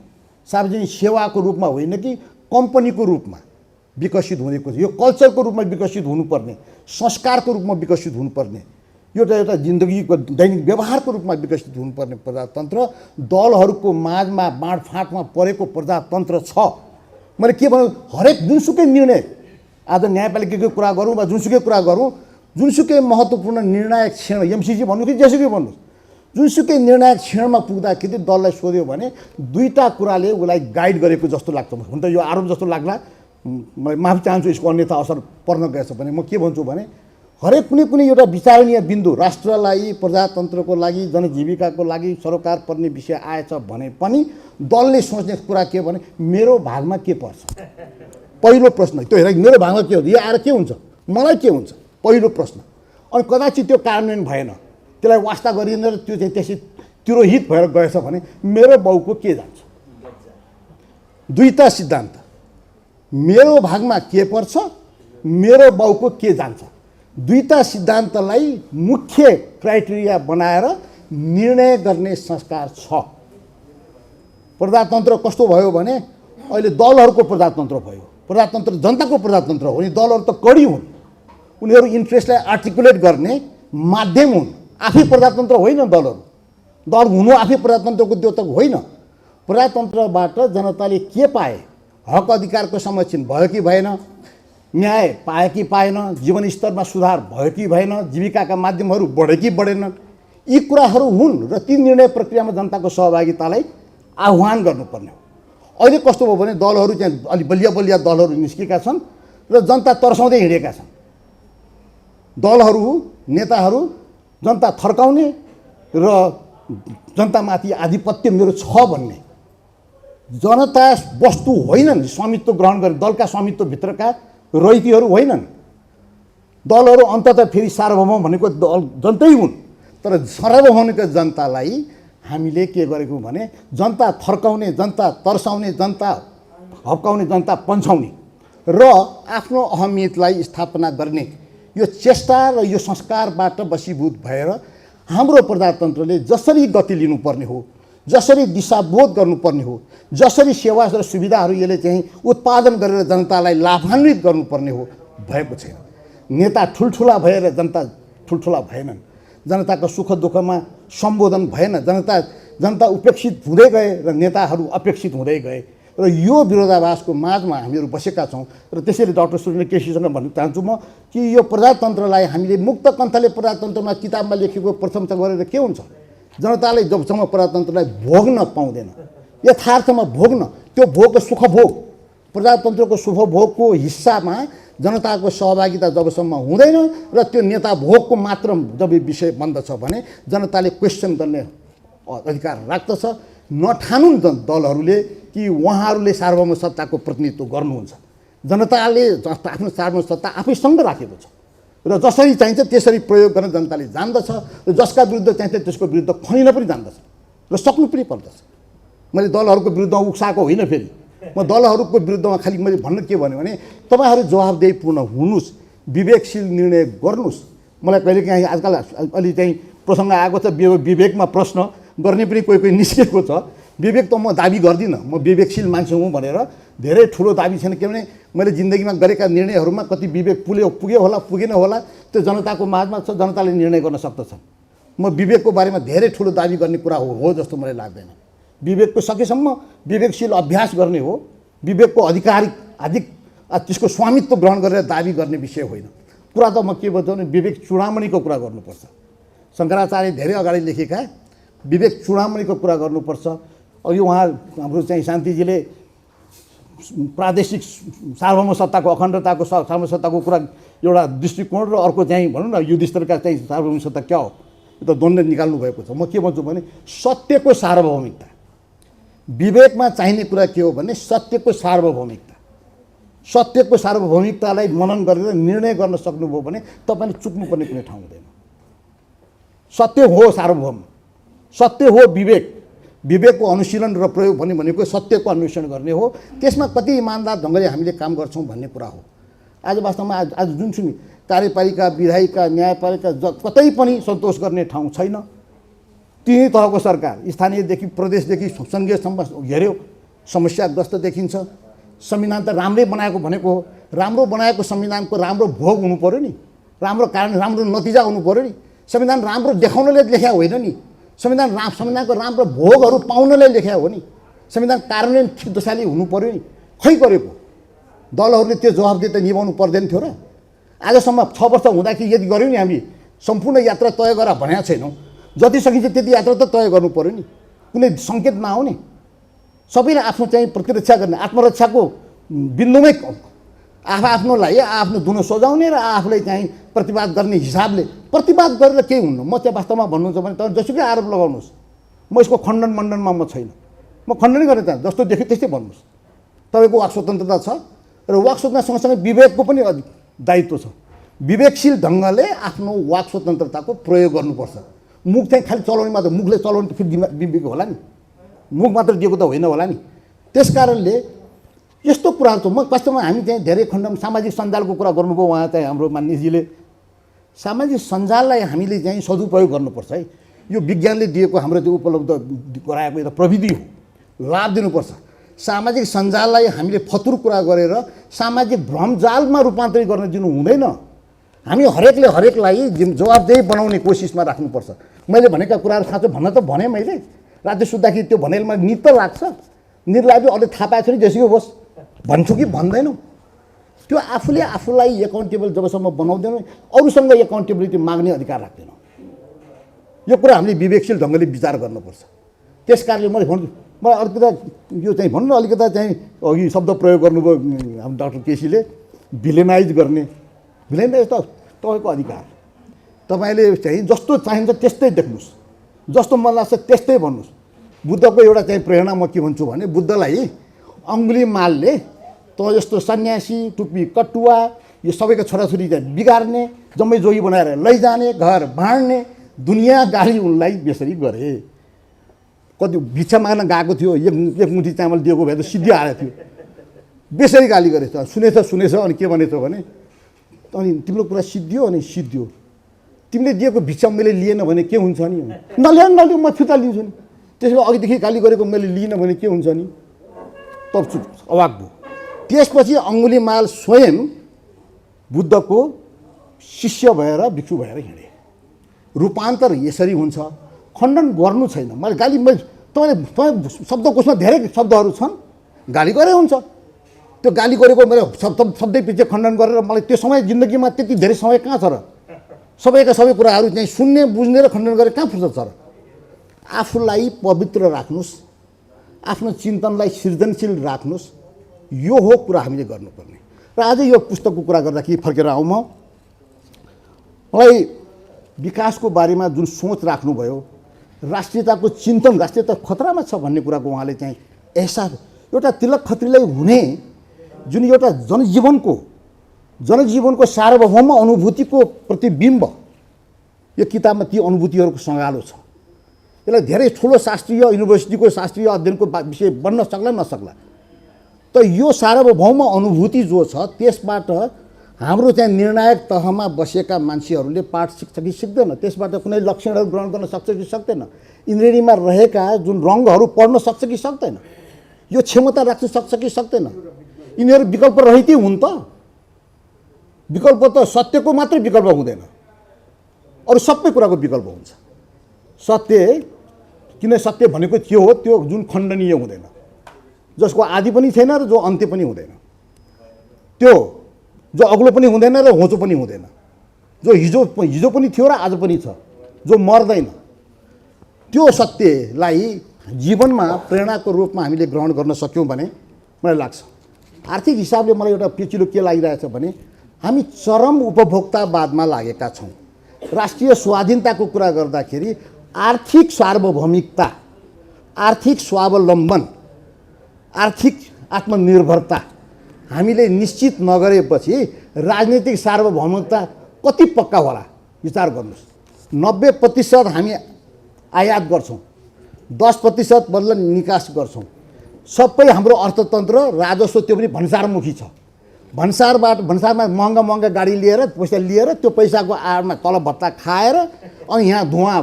सार्वजनिक सेवाको रूपमा होइन कि कम्पनीको रूपमा विकसित हुँदैको छ। यो कल्चरको रूपमा विकसित हुनुपर्ने, संस्कारको रूपमा विकसित हुनुपर्ने, एउटा जिन्दगीको दैनिक व्यवहारको रूपमा विकसित हुनुपर्ने प्रजातन्त्र दलहरूको माझमा बाँडफाँटमा परेको प्रजातन्त्र छ। मैले के भन्नु, हरेक जुनसुकै निर्णय, आज न्यायपालिकाको कुरा गरौँ वा जुनसुकै कुरा गरौँ, जुनसुकै महत्त्वपूर्ण निर्णायक क्षण, एमसिसी भन्नु कि जेसुकै भन्नु, जुनसुकै निर्णायक क्षणमा पुग्दाखेरि दललाई सोध्यो भने दुईवटा कुराले उसलाई गाइड गरेको जस्तो लाग्छ। हुन त यो आरोप जस्तो लाग्ला, म माफी चाहन्छु यसको अन्यथा असर पर्न गएछ भने। म के भन्छु भने हरेक कुनै एउटा विचारणीय बिन्दु राष्ट्रलाई, प्रजातन्त्रको लागि, जनजीविकाको लागि सरोकार पर्ने विषय आएछ भने पनि दलले सोच्ने कुरा के भने मेरो भागमा के पर्छ। पहिलो प्रश्न त्यो हेर, मेरो भागमा के हो, यो आएर के हुन्छ, मलाई के हुन्छ, पहिलो प्रश्न। अनि कदाचित त्यो कार्यान्वयन भएन, त्यसलाई वास्ता गरिएन र त्यो चाहिँ त्यसै तिरोहित भएर गएछ भने मेरो बाउको के जान्छ। दुईटा सिद्धान्त, मेरो भागमा के पर्छ, मेरो बाउको के जान्छ, दुईटा सिद्धान्तलाई मुख्य क्राइटेरिया बनाएर निर्णय गर्ने संस्कार छ। प्रजातन्त्र कस्तो भयो भने अहिले दलहरूको प्रजातन्त्र भयो। प्रजातन्त्र जनताको प्रजातन्त्र हो नि, दलहरू त कडी हुन्, उनीहरू इन्ट्रेस्टलाई आर्टिकुलेट गर्ने माध्यम हुन्। आफै प्रजातन्त्र होइन दलहरू, दल हुनु आफै प्रजातन्त्रको द्योतक होइन। प्रजातन्त्रबाट जनताले के पाए, हक अधिकारको संरक्षण भयो कि भएन, न्याय पाए कि पाएन, जीवनस्तरमा सुधार भयो कि भएन, जीविकाका माध्यमहरू बढे कि बढेनन्, यी कुराहरू हुन् र ती निर्णय प्रक्रियामा जनताको सहभागितालाई आह्वान गर्नुपर्ने हो। अहिले कस्तो भयो भने दलहरू चाहिँ अलि बलिया बलिया दलहरू निस्केका छन् र जनता तर्साउँदै हिँडेका छन्। दलहरू, नेताहरू जनता थर्काउने र जनतामाथि आधिपत्य मेरो छ भन्ने, जनता वस्तु होइनन्, स्वामित्व ग्रहण गर्ने दलका स्वामित्वभित्रका रहितीहरू होइनन्। दलहरू अन्ततः फेरि सार्वभौम भनेको दल जनतै हुन्, तर सार्वभौमिक जनतालाई हामीले के गरेको भने जनता थर्काउने, जनता तर्साउने, जनता हप्काउने, जनता पन्छाउने र आफ्नो अहमियतलाई स्थापना गर्ने यो चेष्टा र यो संस्कारबाट वशीभूत भएर हाम्रो प्रजातन्त्रले जसरी गति लिनुपर्ने हो, जसरी दिशाबोध गर्नुपर्ने हो, जसरी सेवा र सुविधाहरू यसले चाहिँ उत्पादन गरेर जनतालाई लाभान्वित गर्नुपर्ने हो, भएको छैन। नेता ठुल्ठुला भएर जनता ठुल्ठुला भएनन्, जनताको सुख दुःखमा सम्बोधन भएन, जनता उपेक्षित हुँदै गए र नेताहरू अपेक्षित हुँदै गए र यो विरोधाभासको माझमा हामीहरू बसेका छौँ। र त्यसैले डाक्टर सुरेन केसीसँग भन्न चाहन्छु म कि यो प्रजातन्त्रलाई हामीले मुक्त कण्ठले प्रजातन्त्रमा किताबमा लेखेको प्रशंसा गरेर के हुन्छ, जनताले जबसम्म प्रजातन्त्रलाई भोग्न पाउँदैन, यथार्थमा भोग्न, त्यो भोगको सुखभोग, प्रजातन्त्रको सुखभोगको हिस्सामा जनताको सहभागिता जबसम्म हुँदैन र त्यो नेता भोगको मात्र जब विषय बन्दछ भने जनताले क्वेसन गर्ने अधिकार राख्दछ। नठानुन् दलहरूले कि उहाँहरूले सार्वभौम सत्ताको प्रतिनिधित्व गर्नुहुन्छ। जनताले आफ्नो सार्वभौम सत्ता आफैसँग राखेको छ र जसरी चाहिन्छ त्यसरी प्रयोग गर्न जनताले जान्दछ र जसका विरुद्ध चाहिन्छ त्यसको विरुद्ध खनिन पनि जान्दछ र सक्नु पनि पर्दछ। मैले दलहरूको विरुद्धमा उक्साएको होइन, फेरि म दलहरूको विरुद्धमा खालि मैले भन्न के भन्यो भने तपाईँहरू जवाबदेहीपूर्ण हुनुहोस्, विवेकशील निर्णय गर्नुहोस्। मलाई कहिलेकाहीँ आजकल अलि चाहिँ प्रसङ्ग आएको छ, विवेकमा प्रश्न गर्ने पनि कोही कोही निस्केको छ। विवेक त म दाबी गर्दिनँ, म विवेकशील मान्छे हुँ भनेर धेरै ठुलो दाबी छैन, किनभने मैले जिन्दगीमा गरेका निर्णयहरूमा कति विवेक पुग्यो होला पुगेन होला त्यो जनताको माझमा छ, जनताले निर्णय गर्न सक्दछ। म विवेकको बारेमा धेरै ठुलो दाबी गर्ने कुरा हो जस्तो मलाई लाग्दैन। विवेकको सकेसम्म विवेकशील अभ्यास गर्ने हो, विवेकको अधिक त्यसको स्वामित्व ग्रहण गरेर दाबी गर्ने विषय होइन। कुरा त म के भन्छौँ भने विवेक चूडामणिको कुरा गर्नुपर्छ। शङ्कराचार्य धेरै अगाडि लेखेका विवेक चूडामणिको कुरा गर्नुपर्छ। अघि उहाँ हाम्रो चाहिँ शान्तिजीले प्रादेशिक सार्वभौम सत्ताको अखण्डताको सार्वभौम सत्ताको कुरा एउटा दृष्टिकोण र अर्को चाहिँ भनौँ न युद्ध स्तरका चाहिँ सार्वभौम सत्ता क्या हो यो त द्वन्द्व निकाल्नु भएको छ। म के भन्छु भने सत्यको सार्वभौमिकता, विवेकमा चाहिने कुरा के हो भने सत्यको सार्वभौमिकता। सत्यको सार्वभौमिकतालाई मनन गरेर निर्णय गर्न सक्नुभयो भने तपाईँले चुक्नुपर्ने कुनै ठाउँ हुँदैन। सत्य हो सार्वभौम, सत्य हो विवेक। विवेकको अनुशीलन र प्रयोग भन्ने भनेको सत्यको अन्वेषण गर्ने हो। त्यसमा कति इमान्दार ढङ्गले हामीले काम गर्छौँ भन्ने कुरा हो। आज वास्तवमा आज जुन सुनि कार्यपालिका, विधायिका, न्यायपालिका कतै पनि सन्तोष गर्ने ठाउँ छैन। तिनै तहको सरकार स्थानीयदेखि प्रदेशदेखि सङ्घीयसम्म हेऱ्यो समस्याग्रस्त देखिन्छ। संविधान त राम्रै बनाएको भनेको हो, राम्रो बनाएको संविधानको राम्रो भोग हुनु पऱ्यो नि, राम्रो कारण राम्रो नतिजा हुनु पऱ्यो नि। संविधान राम्रो देखाउनले लेख्या होइन नि, संविधानको राम्रो भोगहरू पाउनलाई लेख्या हो नि। संविधान कार्यान्वयन ठिक दशाले हुनु पऱ्यो नि। खै गरेको दलहरूले त्यो जवाफदेही निभाउनु पर्दैन थियो र? आजसम्म 6 वर्ष हुँदाखेरि यदि गऱ्यौँ नि हामी सम्पूर्ण यात्रा तय गरेर भनेका छैनौँ। जति सकिन्छ त्यति यात्रा त तय गर्नु पऱ्यो नि, कुनै सङ्केत नआउने। सबैले आफ्नो चाहिँ प्रतिरक्षा गर्ने आत्मरक्षाको बिन्दुमै आफ्नोलाई आफ्नो दुनो सजाउने र आफूलाई चाहिँ प्रतिवाद गर्ने हिसाबले प्रतिवाद गरेर केही हुन्न। म चाहिँ वास्तवमा भन्नुहुन्छ भने तपाईँ जसुकै आरोप लगाउनुहोस्, म यसको खण्डन मण्डनमा म छैन। म खण्डनै गर्ने त जस्तो देख्यो त्यस्तै भन्नुहोस्। तपाईँको वाक स्वतन्त्रता छ र वाक स्वतन्त्रता सँगसँगै विवेकको पनि दायित्व छ। विवेकशील ढङ्गले आफ्नो वाक स्वतन्त्रताको प्रयोग गर्नुपर्छ। मुख चाहिँ खालि चलाउने मात्र, मुखले चलाउने त फेरि विवेक होला नि, मुख मात्र दिएको त होइन होला नि। त्यस कारणले यस्तो कुराहरू छ। म वास्तवमा हामी चाहिँ धेरै खण्डमा सामाजिक सञ्जालको कुरा गर्नुभयो उहाँ चाहिँ हाम्रो मानिसजीले। सामाजिक सञ्जाललाई हामीले चाहिँ सदुपयोग गर्नुपर्छ है। यो विज्ञानले दिएको हाम्रो त्यो उपलब्ध गराएको एउटा प्रविधि हो, लाभ दिनुपर्छ। सामाजिक सञ्जाललाई हामीले फतुर कुरा गरेर सामाजिक भ्रमजालमा रूपान्तरित गर्न दिनु हुँदैन। हामी हरेकले हरेकलाई जवाबदेही बनाउने कोसिसमा राख्नुपर्छ। मैले भनेका कुराहरू साँचो भन्न त भने मैले राति सुत्दाखेरि त्यो भनेलमा निद त लाग्छ, निद लाग्यो अझै थाहा पाएको छ नि जेसुकै होस् भन्छु कि भन्दैनौँ। त्यो आफूले आफूलाई एकाउन्टेबल जबसम्म बनाउँदैनौँ अरूसँग एकाउन्टेबिलिटी माग्ने अधिकार राख्दैनौँ। यो कुरा हामीले विवेकशील ढङ्गले विचार गर्नुपर्छ। त्यस कारणले मैले भन्छु मलाई अलिकता यो चाहिँ भन्नु अलिकता चाहिँ अघि शब्द प्रयोग गर्नुभयो हाम्रो डाक्टर केसीले भिलेनाइज गर्ने। भिलेनाइज त तपाईँको अधिकार, तपाईँले चाहिँ जस्तो चाहिन्छ त्यस्तै देख्नुहोस्, जस्तो मन लाग्छ त्यस्तै भन्नुहोस्। बुद्धको एउटा चाहिँ प्रेरणा म के भन्छु भने बुद्धलाई अङ्गुलीमालले त यस्तो सन्यासी टुप्पी कटुवा यो सबैको छोराछोरी चाहिँ बिगार्ने जम्मै जोगी बनाएर लैजाने घर भाँड्ने दुनियाँ गाली उनलाई बेसरी गरे। कति भिक्षा माग्न गएको थियो, एक मुठी चामल दिएको भए त सिद्धि आएको थियो, बेसरी गाली गरेछ। सुनेछ अनि के भनेछ भने अनि तिम्रो कुरा सिद्धियो अनि सिद्धियो, तिमीले दिएको भिक्षा मैले लिएन भने के हुन्छ नि, नलियो म फिर्ता लिन्छु नि, त्यसमा अघिदेखि गाली गरेको मैले लिइनँ भने के हुन्छ नि। तब चुप अवाक भयो। त्यसपछि अङ्गुलीमाल स्वयं बुद्धको शिष्य भएर भिक्षु भएर हिँडे। रूपान्तर यसरी हुन्छ, खण्डन गर्नु छैन। मैले गाली तपाईँ शब्दकोशमा धेरै शब्दहरू छन्, गाली गरे हुन्छ। त्यो गाली गरेको मेरो शब्दै पछि खण्डन गरेर मलाई त्यो समय जिन्दगीमा त्यति धेरै समय कहाँ छ र? सबैका सबै कुराहरू चाहिँ सुन्ने बुझ्ने र खण्डन गरेर कहाँ फुर्सद छ र? आफूलाई पवित्र राख्नुहोस्, आफ्नो चिन्तनलाई सृजनशील राख्नुहोस्। यो हो कुरा हामीले गर्नुपर्ने। र आज यो पुस्तकको कुरा गर्दाखेरि फर्केर आउँ मलाई विकासको बारेमा जुन सोच राख्नुभयो, राष्ट्रियताको चिन्तन, राष्ट्रियता खतरामा छ भन्ने कुराको उहाँले चाहिँ एहसास, एउटा तिलक खत्रीलाई हुने जुन एउटा जनजीवनको सार्वभौम अनुभूतिको प्रतिबिम्ब यो किताबमा ती अनुभूतिहरूको सँगालो छ। यसलाई धेरै ठुलो शास्त्रीय युनिभर्सिटीको शास्त्रीय अध्ययनको विषय बन्न सक्ला नसक्ला, त यो सार्वभौम अनुभूति जो छ त्यसबाट हाम्रो चाहिँ निर्णायक तहमा बसेका मान्छेहरूले पाठ सिक्छ कि सिक्दैन, त्यसबाट कुनै लक्षणहरू ग्रहण गर्न सक्छ कि सक्दैन, इन्द्रियमा रहेका जुन रङहरू पढ्न सक्छ कि सक्दैन, यो क्षमता राख्न सक्छ कि सक्दैन। यिनीहरू विकल्प रहितै हुन् त। विकल्प त सत्यको मात्रै विकल्प हुँदैन, अरू सबै कुराको विकल्प हुन्छ। सत्य किन सत्य भनेको त्यो हो, त्यो जुन खण्डनीय हुँदैन, जसको आदि पनि छैन र जो अन्त्य पनि हुँदैन। त्यो जो अग्लो पनि हुँदैन र होचो पनि हुँदैन, जो हिजो पनि थियो र आज पनि छ, जो मर्दैन, त्यो सत्यलाई जीवनमा प्रेरणाको रूपमा हामीले ग्रहण गर्न सक्यौँ भने मलाई लाग्छ आर्थिक हिसाबले मलाई एउटा पेचिलो के लागिरहेछ भने हामी चरम उपभोक्तावादमा लागेका छौँ। राष्ट्रिय स्वाधीनताको कुरा गर्दाखेरि आर्थिक सार्वभौमिकता, आर्थिक स्वावलम्बन, आर्थिक आत्मनिर्भरता हामीले निश्चित नगरेपछि राजनीतिक सार्वभौमिकता कति पक्का होला विचार गर्नुहोस्। 90% हामी आयात गर्छौँ, 10% बदला निकास गर्छौँ। सबै हाम्रो अर्थतन्त्र राजस्व त्यो पनि भन्सारमुखी छ। भन्सारमा महँगा गाडी लिएर पैसा लिएर त्यो पैसाको आडमा तलब भत्ता खाएर अनि यहाँ धुवाँ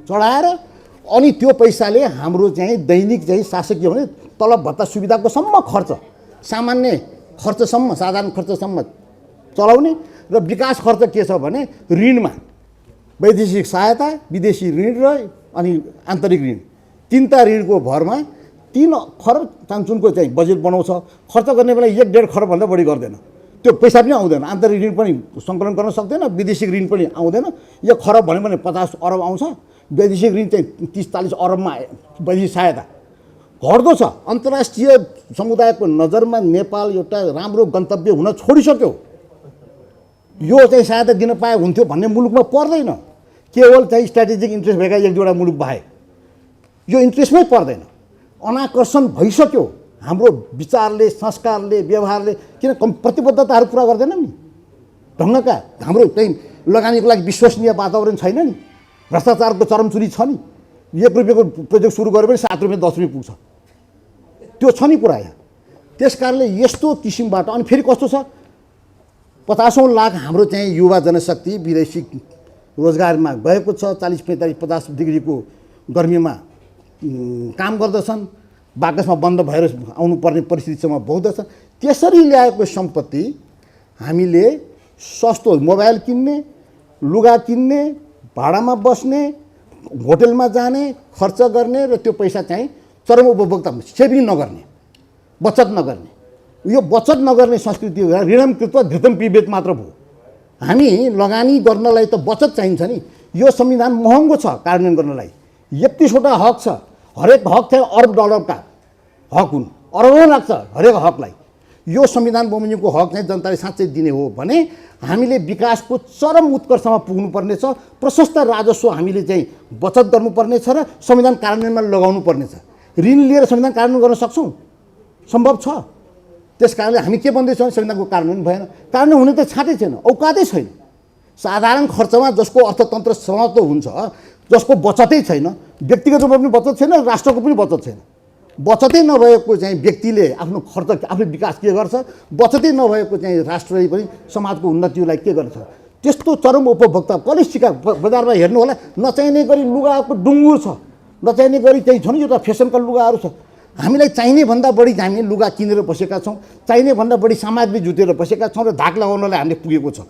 चढाएर अनि त्यो पैसाले हाम्रो चाहिँ दैनिक चाहिँ शासकीय भने तलब भत्ता सुविधाको सम्म खर्च, सामान्य खर्चसम्म, साधारण खर्चसम्म चलाउने र विकास खर्च के छ भने ऋणमा वैदेशिक सहायता, विदेशी ऋण र अनि आन्तरिक ऋण, तीनटा ऋणको भरमा 3 खरब चान्चुनको चाहिँ बजेट बनाउँछ। खर्च गर्ने बेला 1-1.5 खरबभन्दा बढी गर्दैन, त्यो पैसा पनि आउँदैन, आन्तरिक ऋण पनि सङ्कलन गर्न सक्दैन, विदेशी ऋण पनि आउँदैन। 1 खरब भन्यो भने 50 अरब आउँछ, वैदेशिक ऋण चाहिँ 30-40 अरबमा वैदेशिक सहायता घट्दो छ। अन्तर्राष्ट्रिय समुदायको नजरमा नेपाल एउटा राम्रो गन्तव्य हुन छोडिसक्यो। यो चाहिँ सहायता दिन पाए हुन्थ्यो भन्ने मुलुकमा पर्दैन, केवल चाहिँ स्ट्राटेजिक इन्ट्रेस्ट भएका 1-2वटा मुलुक बाहेक यो इन्ट्रेस्टमै पर्दैन। अनाकर्षण भइसक्यो हाम्रो विचारले, संस्कारले, व्यवहारले, किन प्रतिबद्धताहरू पुरा गर्दैनौँ नि ढङ्गका। हाम्रो चाहिँ लगानीको लागि विश्वसनीय वातावरण छैन नि, भ्रष्टाचारको चरमचुरी छ नि। 1 रुपियाँको प्रोजेक्ट सुरु गऱ्यो भने 7 रुपियाँ 10 रुपियाँ पुग्छ, त्यो छ नि कुरा यहाँ। त्यस कारणले यस्तो किसिमबाट अनि फेरि कस्तो छ, 50औं लाख हाम्रो चाहिँ युवा जनशक्ति विदेशी रोजगारमा गएको छ, 40-45-50 डिग्रीको गर्मीमा काम गर्दछन्, बाकसमा बन्द भएर आउनुपर्ने परिस्थितिसम्म पुग्दछन्। त्यसरी ल्याएको सम्पत्ति हामीले सस्तो मोबाइल किन्ने, लुगा किन्ने, भाडामा बस्ने, होटलमा जाने, खर्च गर्ने र त्यो पैसा चाहिँ चरम उपभोक्ता सेभिङ नगर्ने, बचत नगर्ने, यो बचत नगर्ने संस्कृति ऋणम कृत्वा धृतम पिबेत मात्र भयो। हामी लगानी गर्नलाई त बचत चाहिन्छ नि। यो संविधान महँगो छ कार्यान्वयन गर्नलाई, 31वटा हक छ, हरेक हक चाहिँ $अरब का हक हुन्, अरबौँ लाग्छ हरेक हकलाई। यो संविधान बमोजिमको हक चाहिँ जनताले साँच्चै दिने हो भने हामीले विकासको चरम उत्कर्षमा पुग्नुपर्ने छ। प्रशस्त राजस्व हामीले चाहिँ बचत गर्नुपर्नेछ र संविधान कार्यान्वयनमा लगाउनु पर्नेछ। ऋण लिएर संविधान कार्यान्वयन गर्न सक्छौँ, सम्भव छ। त्यस कारणले हामी के भन्दैछौँ, संविधानको कार्यान्वयन भएन, कार्यान्वयन हुने त छाँटै छैन, औकातै छैन। साधारण खर्चमा जसको अर्थतन्त्र समाप्त हुन्छ, जसको बचतै छैन, व्यक्तिगत रूपमा पनि बचत छैन, राष्ट्रको पनि बचत छैन। बचतै नभएको चाहिँ व्यक्तिले आफ्नो खर्च, आफ्नो विकास के गर्छ, बचतै नभएको चाहिँ राष्ट्रले पनि समाजको उन्नतिलाई के गर्छ। त्यस्तो चरम उपभोक्ता कलेसिका बजारमा हेर्नु होला, नचाहिने गरी लुगाको डुङ्गुर छ, नचाहिने गरी चाहिँ छ नि एउटा फेसनका लुगाहरू छ। हामीलाई चाहिने भन्दा बढी हामी लुगा किनेर बसेका छौँ, चाहिने भन्दा बढी सामग्री जुटेर बसेका छौँ र धाक लगाउनलाई हामीले पुगेको छ।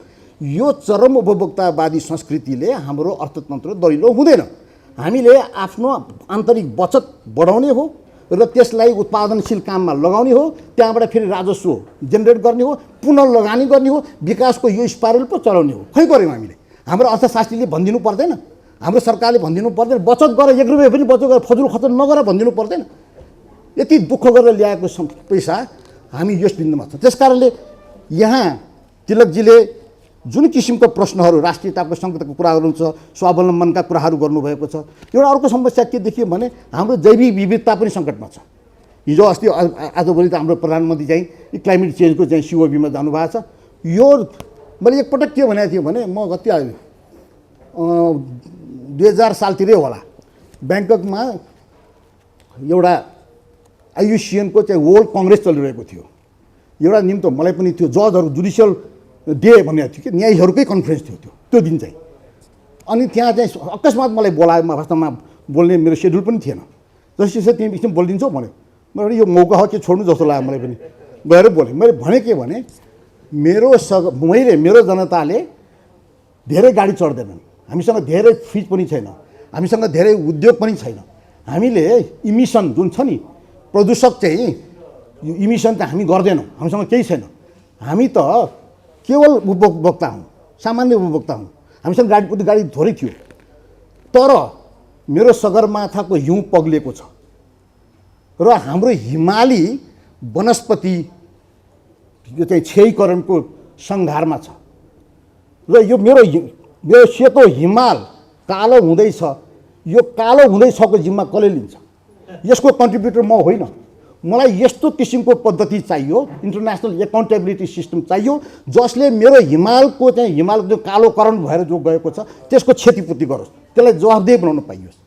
यो चरम उपभोक्तावादी संस्कृतिले हाम्रो अर्थतन्त्र दरिलो हुँदैन। हामीले आफ्नो आन्तरिक बचत बढाउने हो र त्यसलाई उत्पादनशील काममा लगाउने हो, त्यहाँबाट फेरि राजस्व जेनेरेट गर्ने हो, पुनः लगानी गर्ने हो, विकासको यो स्पाइरल पो चलाउने हो। खै गऱ्यौँ हामीले? हाम्रो अर्थशास्त्रीले भनिदिनु पर्दैन, हाम्रो सरकारले भनिदिनु पर्दैन, बचत गरेर 1 रुपियाँ पनि बचत गरेर फजुल खर्च नगर भनिदिनु पर्दैन? यति दुःख गरेर ल्याएको पैसा हामी यस बिन्दुमा छ। त्यस कारणले यहाँ तिलकजीले जुन किसिमको प्रश्नहरू राष्ट्रियताको सङ्कटको कुराहरू छ, स्वावलम्बनका कुराहरू गर्नुभएको छ। एउटा अर्को समस्या के देखियो भने हाम्रो जैविक विविधता पनि सङ्कटमा छ। हिजो अस्ति आजभोलि त हाम्रो प्रधानमन्त्री चाहिँ क्लाइमेट चेन्जको चाहिँ COPमा जानुभएको छ। यो मैले एकपटक के भनेको थिएँ भने म कति 2000 सालतिरै होला, ब्याङ्ककमा एउटा IUCNको चाहिँ वर्ल्ड कङ्ग्रेस चलिरहेको थियो। एउटा निम्तो मलाई पनि थियो, जजहरू जुडिसियल डे भनेको थियो कि न्यायीहरूकै कन्फरेन्स थियो त्यो दिन चाहिँ। अनि त्यहाँ चाहिँ अकस्मात मलाई बोलायो, वास्तवमा बोल्ने मेरो सेड्युल पनि थिएन। जसरी तिमी एकछिन बोलिदिन्छौ भन्यो, मैले यो मौका हो के छोड्नु जस्तो लाग्यो मलाई पनि, गएर बोलेँ। मैले भने के भने मेरो जनताले धेरै गाडी चढ्दैनन्, हामीसँग धेरै फ्रिज पनि छैन, हामीसँग धेरै उद्योग पनि छैन, हामीले इमिसन जुन छ नि प्रदूषक चाहिँ इमिसन चाहिँ हामी गर्दैनौँ, हामीसँग केही छैन। हामी त केवल उपभोक्ता हौँ, सामान्य उपभोक्ता हौँ। हामीसँग गाडी थोरै थियो, तर मेरो सगरमाथाको हिउँ पग्लिएको छ र हाम्रो हिमाली वनस्पति यो चाहिँ क्षयीकरणको सङ्घारमा छ र यो मेरो सेतो हिमाल कालो हुँदैछ। यो कालो हुँदैछको जिम्मा कसले लिन्छ? यसको कन्ट्रिब्युटर म होइन। मलाई यस्तो किसिमको पद्धति चाहियो, इन्टरनेसनल एकाउन्टेबिलिटी सिस्टम चाहियो, जसले मेरो हिमालको जो कालोकरण भएर जो गएको छ त्यसको क्षतिपूर्ति गरोस्, त्यसलाई जवाफदेही बनाउन पाइयोस्।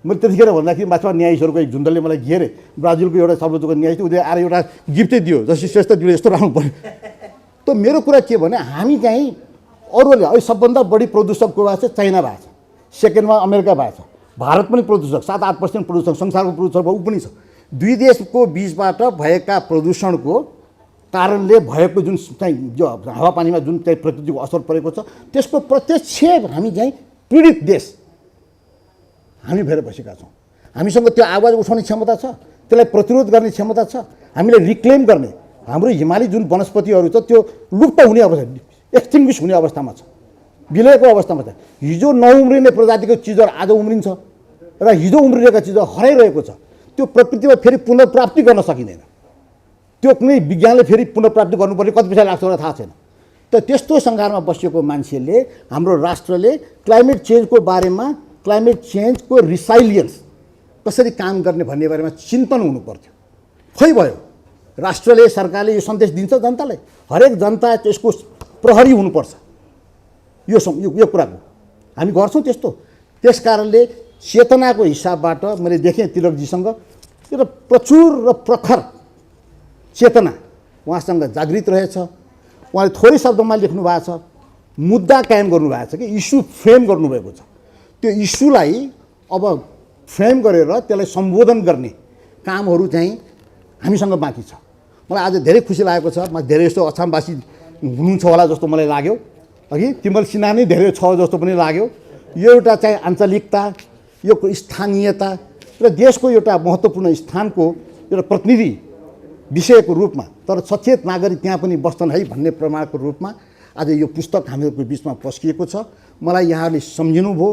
मैले त्यतिखेर भन्दाखेरि माछा न्यायाधीशहरूको एक झुन्डले मलाई घेरे, ब्राजिलको एउटा सर्वोच्चको न्यायाधीश, उसले आएर एउटा गिफ्टै दियो, जसरी श्रेष्ठ दियो यस्तो राम्रो पऱ्यो। त मेरो कुरा के भने हामी चाहिँ अरूले अहिले सबभन्दा बढी प्रदूषकको भएको छ चाइना भएको छ, सेकेन्डमा अमेरिका भएको छ, भारत पनि प्रदूषक 7-8% प्रदूषक संसारको प्रदूषक ऊ पनि छ। दुई देशको बिचबाट भएका प्रदूषणको कारणले भएको जुन चाहिँ जो हावापानीमा जुन चाहिँ प्रकृतिको असर परेको छ त्यसको प्रत्यक्ष हामी चाहिँ पीडित देश हामी भएर बसेका छौँ। हामीसँग त्यो आवाज उठाउने क्षमता छ, त्यसलाई प्रतिरोध गर्ने क्षमता छ, हामीले रिक्लेम गर्ने। हाम्रो हिमाली जुन वनस्पतिहरू छ त्यो लुप्त हुने अवस्था, एक्सटिङ्ग्विस हुने अवस्थामा छ, विलयको अवस्थामा छ। हिजो नउम्रिने प्रजातिको चिजहरू आज उम्रिन्छ र हिजो उम्रिरहेका चिजहरू हराइरहेको छ। त्यो प्रकृतिमा फेरि पुनर्प्राप्ति गर्न सकिँदैन। त्यो कुनै विज्ञानले फेरि पुनर्प्राप्ति गर्नुपर्ने कति पैसा लाग्छ मलाई थाहा छैन। त त्यस्तो सङ्घारमा बसेको मान्छेले, हाम्रो राष्ट्रले क्लाइमेट चेन्जको बारेमा, क्लाइमेट चेन्जको रिसाइलियन्स कसरी काम गर्ने भन्ने बारेमा चिन्तन हुनु पर्थ्यो। खै भयो, राष्ट्रले, सरकारले यो सन्देश दिन्छ जनतालाई, हरेक जनता त्यसको प्रहरी हुनुपर्छ। यो कुराको हामी गर्छौँ त्यस्तो। त्यस कारणले चेतनाको हिसाबबाट मैले देखेँ तिलकजीसँग एउटा प्रचुर र प्रखर चेतना उहाँसँग जागृत रहेछ। उहाँले थोरै शब्दमा लेख्नु भएको छ, मुद्दा कायम गर्नुभएको छ कि इस्यु फ्रेम गर्नुभएको छ। त्यो इस्युलाई अब फ्रेम गरेर त्यसलाई सम्बोधन गर्ने कामहरू चाहिँ हामीसँग बाँकी छ। मलाई आज धेरै खुसी लागेको छ। म धेरै जस्तो अछामवासी हुनुहुन्छ होला जस्तो मलाई लाग्यो, अघि तिमल सिन्हा नै धेरै छ जस्तो पनि लाग्यो। यो एउटा चाहिँ आञ्चलिकता, यो स्थानीयता र देशको एउटा महत्त्वपूर्ण स्थानको एउटा प्रतिनिधि विषयको रूपमा, तर सचेत नागरिक त्यहाँ पनि बस्छन् है भन्ने प्रमाणको रूपमा आज यो पुस्तक हामीहरूको बिचमा पस्किएको छ। मलाई यहाँहरूले सम्झिनु भयो,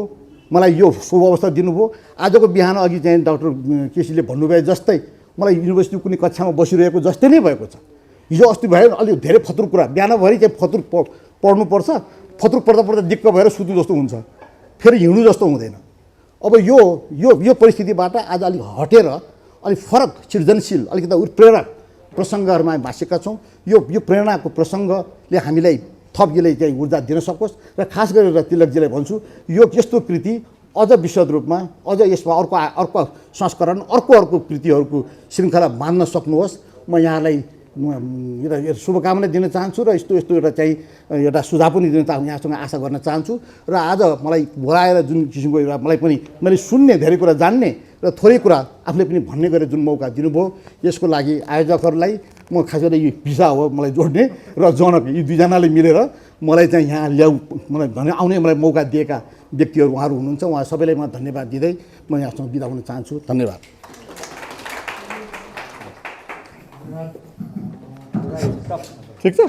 मलाई यो शुभ अवसर दिनुभयो। आजको बिहान अघि चाहिँ डाक्टर केसीले भन्नुभयो जस्तै मलाई युनिभर्सिटी कुनै कक्षामा बसिरहेको जस्तै नै भएको छ। हिजो अस्ति भयो अलिक धेरै फतुर कुरा, बिहानभरि चाहिँ फतुर पढ्नुपर्छ, फतुर पढ्दा पढ्दा दिक्क भएर सुत्नु जस्तो हुन्छ, फेरि हिँड्नु जस्तो हुँदैन। अब यो परिस्थितिबाट आज अलिक हटेर अलिक फरक, सृजनशील, अलिकति उत्प्रेरक प्रसङ्गहरूमा बाँचेका छौँ। यो प्रेरणाको प्रसङ्गले हामीलाई थप यसले चाहिँ ऊर्जा दिन सकोस् र खास गरेर तिलकजीलाई भन्छु, यो यस्तो कृति अझ विशद रूपमा, अझ यसमा अर्को संस्करण, अर्को कृतिहरूको श्रृङ्खला बाँध्न सक्नुहोस्। म यहाँलाई एउटा शुभकामना दिन चाहन्छु र यस्तो एउटा चाहिँ एउटा सुझाव पनि दिन यहाँसँग आशा गर्न चाहन्छु। र आज मलाई बोलाएर जुन किसिमको एउटा मैले सुन्ने, धेरै कुरा जान्ने र थोरै कुरा आफूले पनि भन्ने गरेर जुन मौका दिनुभयो, यसको लागि आयोजकहरूलाई म खास गरी यो भिसा हो मलाई जोड्ने र जनक, यी दुईजनाले मिलेर मलाई चाहिँ यहाँ मलाई आउने मलाई मौका दिएका व्यक्तिहरू उहाँहरू हुनुहुन्छ। उहाँ सबैलाई म धन्यवाद दिँदै म यहाँसँग बिदा हुन चाहन्छु। धन्यवाद। ठिक छ।